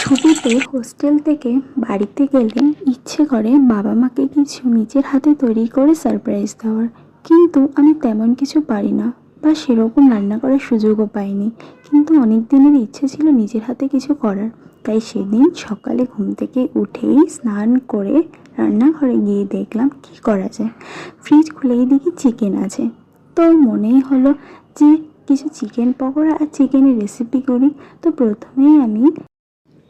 ছুটিতে হোস্টেল থেকে বাড়িতে গেলে ইচ্ছে করে বাবা মাকে কিছু নিজের হাতে তৈরি করে সারপ্রাইজ দেওয়ার, কিন্তু আমি তেমন কিছু পারি না বা সেরকম রান্না করার সুযোগও পাইনি। কিন্তু অনেক দিনের ইচ্ছে ছিল নিজের হাতে কিছু করার। তাই সেদিন সকালে ঘুম থেকে উঠেই স্নান করে রান্নাঘরে গিয়ে দেখলাম কি করা যায়। ফ্রিজ খুলেই দেখি চিকেন আছে। তো মনেই হলো যে কিছু চিকেন পকোড়া আর চিকেনের রেসিপি করি। তো প্রথমেই আমি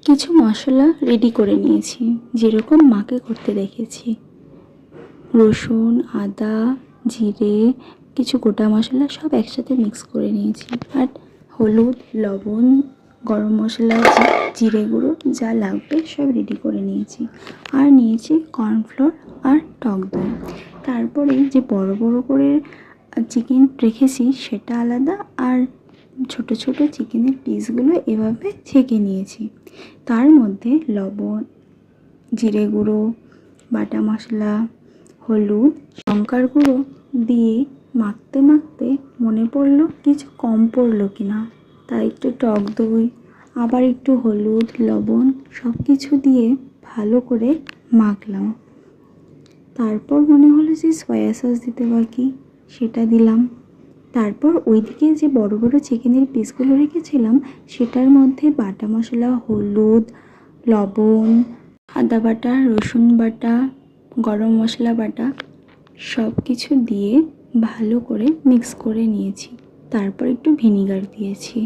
কিছু মশলা রেডি করে নিয়েছি, যেরকম মাকে করতে দেখেছি। রসুন, আদা, জিরে, কিছু গোটা মশলা সব একসাথে মিক্স করে নিয়েছি। আর হলুদ, লবণ, গরম মশলা, জিরে গুঁড়ো যা লাগবে সব রেডি করে নিয়েছি। আর নিয়েছি কর্নফ্লোর আর টক দই। তারপরে যে বড় বড় করে চিকেন রেখেছি সেটা আলাদা, আর ছোট ছোট চিকেনের পিসগুলো এভাবে ছেঁকে নিয়েছি। তার মধ্যে লবণ, জিরে গুঁড়ো, বাটা মশলা, হলুদ, লঙ্কার গুঁড়ো দিয়ে মাখতে মাখতে মনে পড়লো কিছু কম পড়লো কিনা, তাই একটু টক দই, আবার একটু হলুদ, লবণ সব কিছু দিয়ে ভালো করে মাখলাম। তারপর মনে হলো যে সয়া সস দিতে বাকি, সেটা দিলাম। তারপর ওইদিকে যে বড় বড় চিকেনের পিসগুলো রেখেছিলাম সেটার মধ্যে বাটা মশলা, হলুদ, লবণ, আদা বাটা, রসুন বাটা, গরম মশলা বাটা সব কিছু দিয়ে ভালো করে মিক্স করে নিয়েছি। তারপর একটু ভিনিগার দিয়েছি।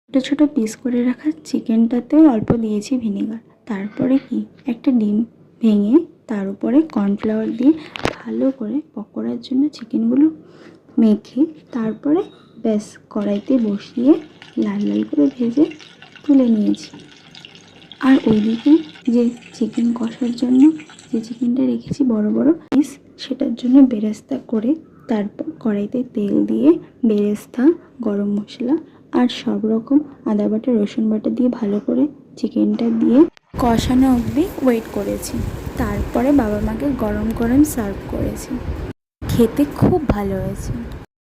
ছোটো ছোটো পিস করে রাখা চিকেনটাতেও অল্প দিয়েছি ভিনিগার। তারপরে একটা ডিম ভেঙে তার উপরে কর্নফ্লাওয়ার দিয়ে ভালো করে পকোড়ার জন্য চিকেনগুলো মেখে তারপরে ব্যাস কড়াইতে বসিয়ে লাল লাল করে ভেজে তুলে নিয়েছি। আর ওইদিকে যে চিকেন কষার জন্য যে চিকেনটা রেখেছি বড় বড় পিস, সেটার জন্য বেরেস্তা করে তারপর কড়াইতে তেল দিয়ে বেরেস্তা, গরম মশলা আর সব রকম আদা বাটা, রসুন বাটা দিয়ে ভালো করে চিকেনটা দিয়ে কষানো অবধি ওয়েট করেছি। তারপরে বাবা মাকে গরম গরম সার্ভ করেছি। খেতে খুব ভালো হয়েছে।